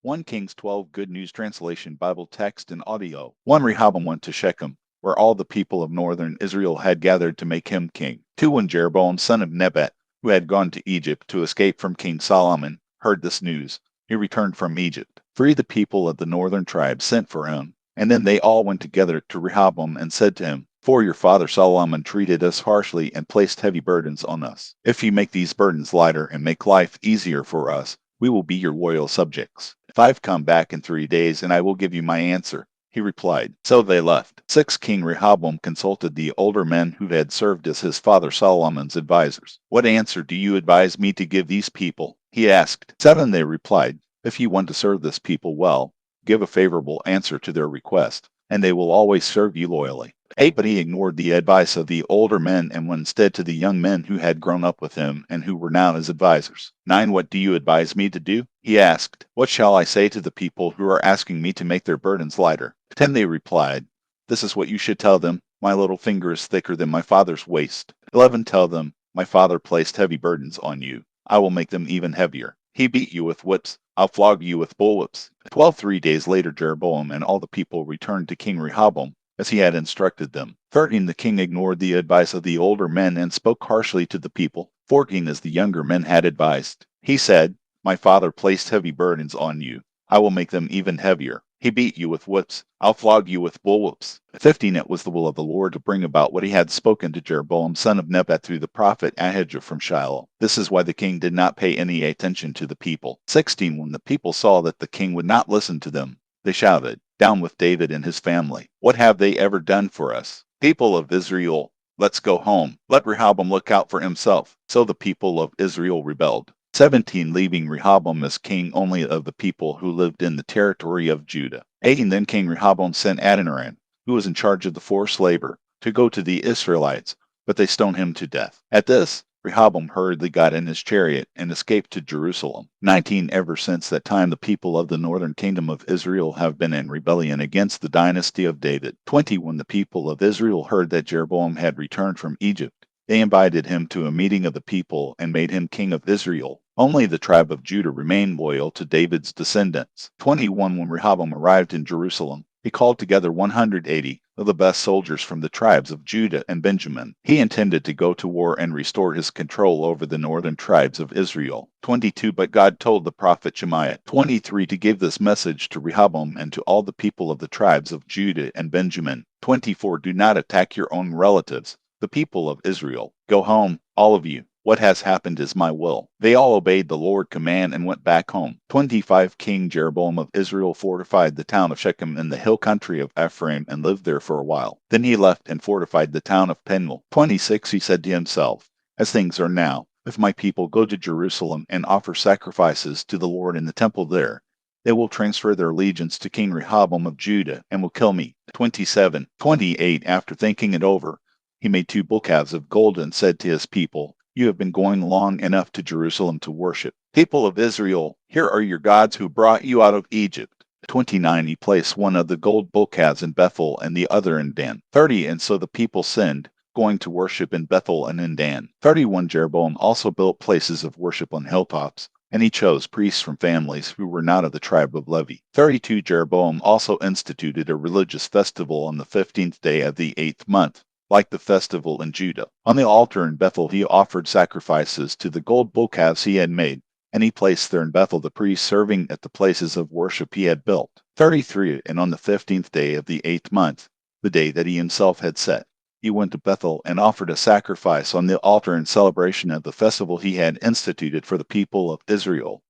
1 Kings 12 Good News Translation Bible text and audio. 1 Rehoboam went to Shechem, where all the people of northern Israel had gathered to make him king. 2 When Jeroboam son of Nebat, who had gone to Egypt to escape from King Solomon, heard this news, he returned from Egypt. 3 The people of the northern tribes sent for him, and then they all went together to Rehoboam and said to him, For your father Solomon treated us harshly and placed heavy burdens on us. If you make these burdens lighter and make life easier for us, we will be your loyal subjects. 5 Come back in 3 days, and I will give you my answer. He replied. So they left. 6 King Rehoboam consulted the older men who had served as his father Solomon's advisers. What answer do you advise me to give these people? He asked. 7 They replied. If you want to serve this people well, give a favorable answer to their request, and they will always serve you loyally. 8 But he ignored the advice of the older men and went instead to the young men who had grown up with him and who were now his advisers. 9 What do you advise me to do? He asked. What shall I say to the people who are asking me to make their burdens lighter? 10 They replied. This is what you should tell them. My little finger is thicker than my father's waist. 11 Tell them, my father placed heavy burdens on you. I will make them even heavier. He beat you with whips. I'll flog you with bullwhips. 12 3 days later Jeroboam and all the people returned to King Rehoboam, as he had instructed them. 13 The king ignored the advice of the older men and spoke harshly to the people. 14 As the younger men had advised. He said, My father placed heavy burdens on you. I will make them even heavier. He beat you with whips. I'll flog you with bullwhips. 15 It was the will of the Lord to bring about what he had spoken to Jeroboam son of Nebat through the prophet Ahijah from Shiloh. This is why the king did not pay any attention to the people. 16 When the people saw that the king would not listen to them, they shouted, Down with David and his family. What have they ever done for us? People of Israel, let's go home. Let Rehoboam look out for himself. So the people of Israel rebelled. 17 Leaving Rehoboam as king only of the people who lived in the territory of Judah. 18 Then King Rehoboam sent Adoniram, who was in charge of the forced labor, to go to the Israelites, but they stoned him to death. At this, Rehoboam hurriedly got in his chariot and escaped to Jerusalem. 19 Ever since that time the people of the northern kingdom of Israel have been in rebellion against the dynasty of David. 20 When the people of Israel heard that Jeroboam had returned from Egypt, they invited him to a meeting of the people and made him king of Israel. Only the tribe of Judah remained loyal to David's descendants. 21 When Rehoboam arrived in Jerusalem, he called together 180 of the best soldiers from the tribes of Judah and Benjamin. He intended to go to war and restore his control over the northern tribes of Israel. 22 But God told the prophet Shemaiah. 23 To give this message to Rehoboam and to all the people of the tribes of Judah and Benjamin. 24 Do not attack your own relatives, the people of Israel. Go home, all of you. What has happened is my will. They all obeyed the Lord's command and went back home. 25 King Jeroboam of Israel fortified the town of Shechem in the hill country of Ephraim and lived there for a while. Then he left and fortified the town of Penuel. 26 He said to himself, As things are now, if my people go to Jerusalem and offer sacrifices to the Lord in the temple there, they will transfer their allegiance to King Rehoboam of Judah and will kill me. 27 28 After thinking it over, he made 2 bull calves of gold and said to his people, You have been going long enough to Jerusalem to worship. People of Israel, here are your gods who brought you out of Egypt. 29 He placed one of the gold bull calves in Bethel and the other in Dan. 30 And so the people sinned, going to worship in Bethel and in Dan. 31 Jeroboam also built places of worship on hilltops, and he chose priests from families who were not of the tribe of Levi. 32 Jeroboam also instituted a religious festival on the 15th day of the 8th month, like the festival in Judah. On the altar in Bethel he offered sacrifices to the gold bull calves he had made, and he placed there in Bethel the priests serving at the places of worship he had built. 33 And on the 15th day of the 8th month, the day that he himself had set, he went to Bethel and offered a sacrifice on the altar in celebration of the festival he had instituted for the people of Israel.